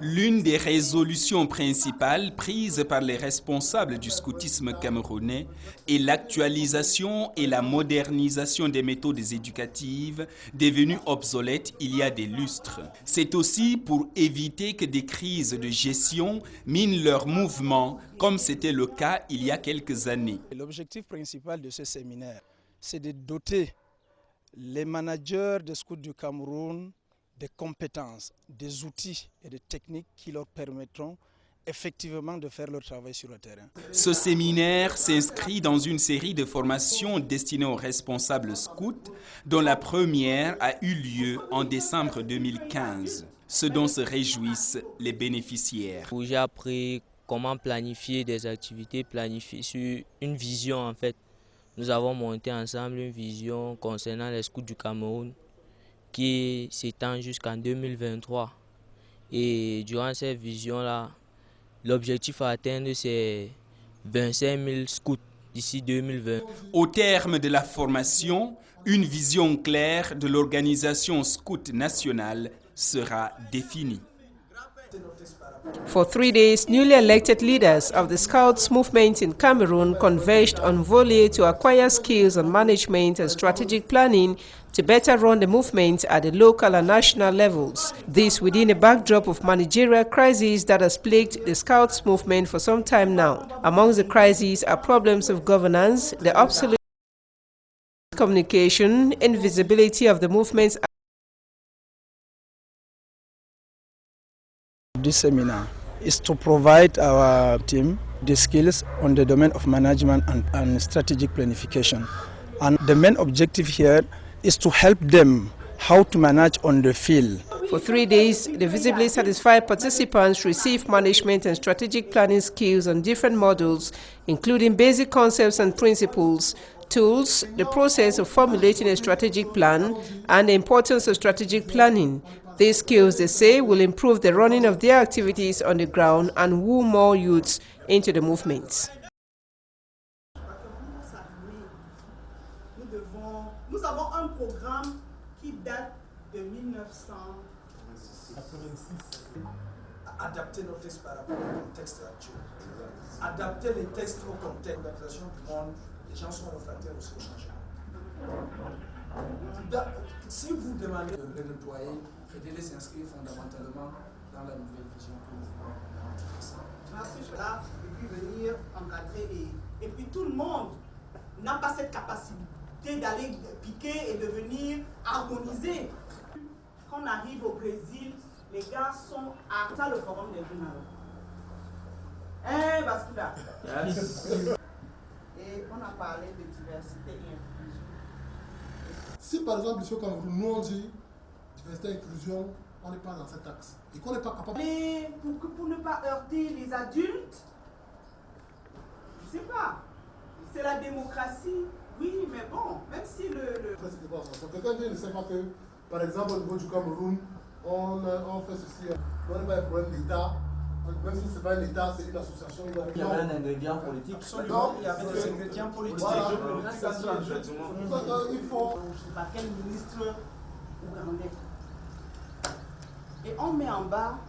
L'une des résolutions principales prises par les responsables du scoutisme camerounais est l'actualisation et la modernisation des méthodes éducatives devenues obsolètes il y a des lustres. C'est aussi pour éviter que des crises de gestion minent leur mouvement, comme c'était le cas il y a quelques années. L'objectif principal de ce séminaire, c'est de doter les managers des scouts du Cameroun des compétences, des outils et des techniques qui leur permettront effectivement de faire leur travail sur le terrain. Ce séminaire s'inscrit dans une série de formations destinées aux responsables scouts, dont la première a eu lieu en décembre 2015, ce dont se réjouissent les bénéficiaires. J'ai appris comment planifier des activités, planifier sur une vision en fait. Nous avons monté ensemble une vision concernant les scouts du Cameroun qui s'étend jusqu'en 2023. Et durant cette vision-là, l'objectif à atteindre, c'est 25 000 scouts d'ici 2020. Au terme de la formation, une vision claire de l'organisation scout nationale sera définie. For 3 days, newly elected leaders of the Scouts movement in Cameroon converged on Volley to acquire skills on management and strategic planning to better run the movement at the local and national levels. This within a backdrop of managerial crisis that has plagued the Scouts movement for some time now. Amongst the crises are problems of governance, the obsolete communication, invisibility of the movement's. This seminar is to provide our team the skills on the domain of management and strategic planification. And the main objective here is to help them how to manage on the field. For 3 days, the visibly satisfied participants received management and strategic planning skills on different modules, including basic concepts and principles, tools, the process of formulating a strategic plan, and the importance of strategic planning. These skills, they say, will improve the running of their activities on the ground and woo more youths into the movements. Nous avons un programme qui date de 1986. Adapter nos textes par rapport au contexte actuel. Adapter les textes au contexte. L'organisation du monde, les gens sont réfractaires aussi au changement. Si vous demandez de les nettoyer, de les inscrire fondamentalement dans la nouvelle vision que nous voulons mettre là, et puis venir encadrer et puis tout le monde n'a pas cette capacité d'aller piquer et de venir harmoniser. Quand on arrive au Brésil, les gars sont à ça le forum des Guinaro. Bascuda. Et on a parlé de diversité et inclusion. Si par exemple, ici au Cameroun, nous on dit diversité et inclusion, on n'est pas dans cet axe. Et qu'on n'est pas capable. Mais pour ne pas heurter les adultes, je ne sais pas. C'est la démocratie, oui, mais bon, même si Quelqu'un vient de savoir que, par exemple, au niveau du Cameroun, on fait ceci. On n'est pas un problème d'État. Même si ce n'est pas un État, c'est une association. Il y avait un ingrédient politique. Absolument, il y avait des ingrédients politiques. Voilà. Il faut, je ne sais pas quel ministre ougandais. Et on met en bas,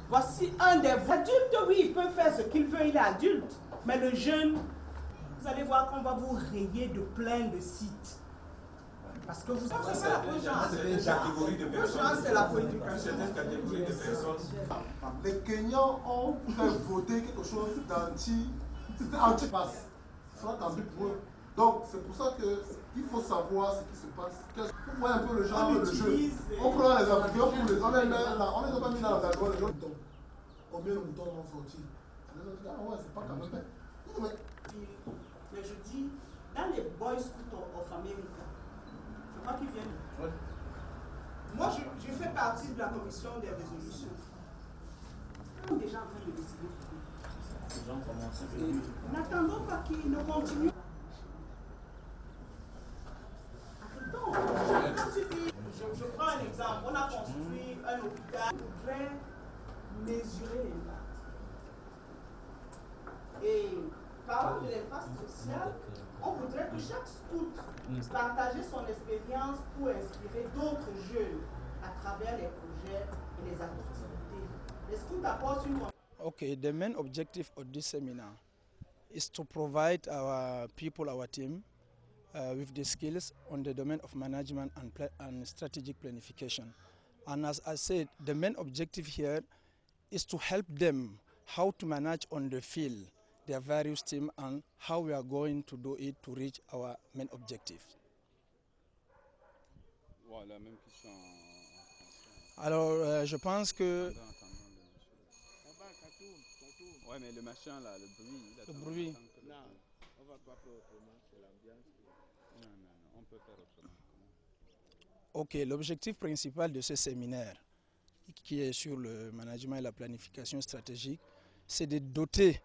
voici un des adultes, oui, il peut faire ce qu'il veut, il est adulte. Mais le jeune, vous allez voir qu'on va vous rayer de plein de sites. Parce que vous savez, c'est la catégorie de personnes. C'est la politique. Certaines catégories de personnes. Les Kenyans ont fait voter quelque chose anti-pass. Ça tant pis pour eux. Donc c'est pour ça qu'il faut savoir ce qui se passe. Vous voyez un peu le genre, le jeu. On prend les avions pour les on les a pas mis dans la gagoule, les gens. Combien de moutons vont sortir? Les gens disent, ah ouais, c'est pas quand même. Mais je dis, dans les boys scouts of America, je crois qu'ils viennent. Ouais. Moi, je fais partie de la commission des résolutions. On est déjà en train de décider. N'attendons pas qu'ils ne continuent. Je prends un exemple. On a construit un hôpital. On voudrait mesurer l'impact. Et parlant de l'impact social, on voudrait que chaque scout partage son expérience pour inspirer d'autres jeunes à travers les projets et les activités. Les scouts Okay, the main objective of this seminar is to provide our people, our team, with the skills on the domain of management and strategic planification. And as I said, the main objective here is to help them how to manage on the field their various teams and how we are going to do it to reach our main objective. Voilà, même question. Alors, je pense que... Ouais, mais le machin là, le bruit. Le bruit. Non, on va pas faire autrement, c'est l'ambiance. Non, on peut faire autrement. Ok, l'objectif principal de ce séminaire, qui est sur le management et la planification stratégique, c'est de doter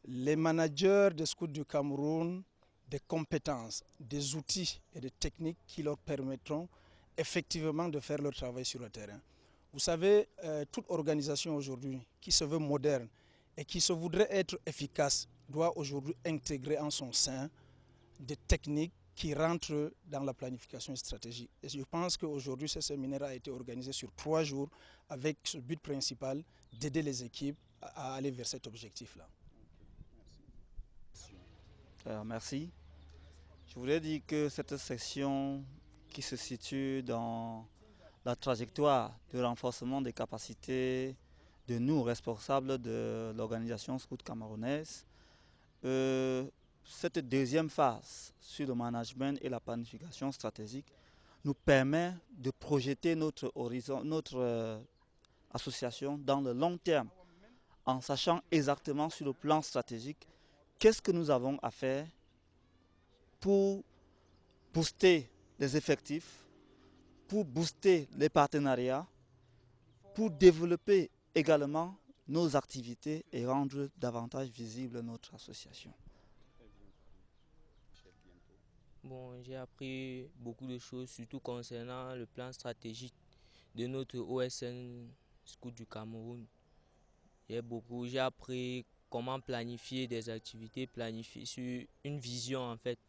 les managers des scouts du Cameroun des compétences, des outils et des techniques qui leur permettront effectivement de faire leur travail sur le terrain. Vous savez, toute organisation aujourd'hui qui se veut moderne et qui se voudrait être efficace doit aujourd'hui intégrer en son sein des techniques qui rentrent dans la planification stratégique. Et je pense qu'aujourd'hui, ce séminaire a été organisé sur 3 jours avec ce but principal d'aider les équipes à aller vers cet objectif-là. Merci. Je voulais dire que cette section qui se situe dans la trajectoire de renforcement des capacités de nous, responsables de l'organisation scout camerounaise, cette deuxième phase sur le management et la planification stratégique nous permet de projeter notre horizon, notre association dans le long terme, en sachant exactement sur le plan stratégique qu'est-ce que nous avons à faire pour booster les effectifs, pour booster les partenariats, pour développer également nos activités et rendre davantage visible notre association. Bon, j'ai appris beaucoup de choses, surtout concernant le plan stratégique de notre OSN Scout du Cameroun. J'ai appris comment planifier des activités, planifier sur une vision en fait.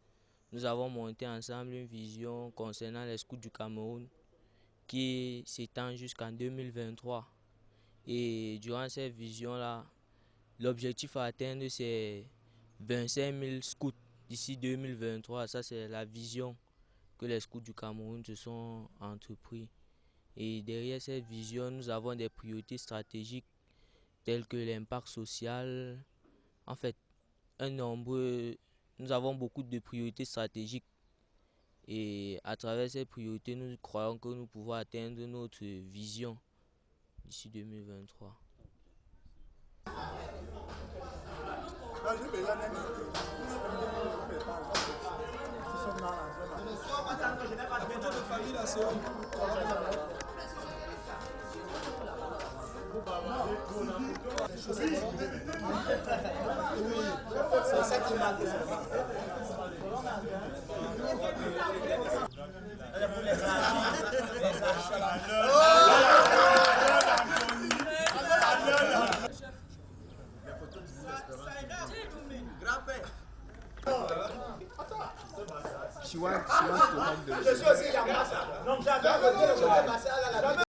Nous avons monté ensemble une vision concernant les scouts du Cameroun qui s'étend jusqu'en 2023. Et durant cette vision-là, l'objectif à atteindre c'est 25 000 scouts d'ici 2023. Ça c'est la vision que les scouts du Cameroun se sont entrepris. Et derrière cette vision, nous avons des priorités stratégiques telles que l'impact social. En fait, nous avons beaucoup de priorités stratégiques. Et à travers ces priorités, nous croyons que nous pouvons atteindre notre vision d'ici 2023. C'est ça qui manque. She wants to hug the... Je suis aussi dans ça. Non, j'adore.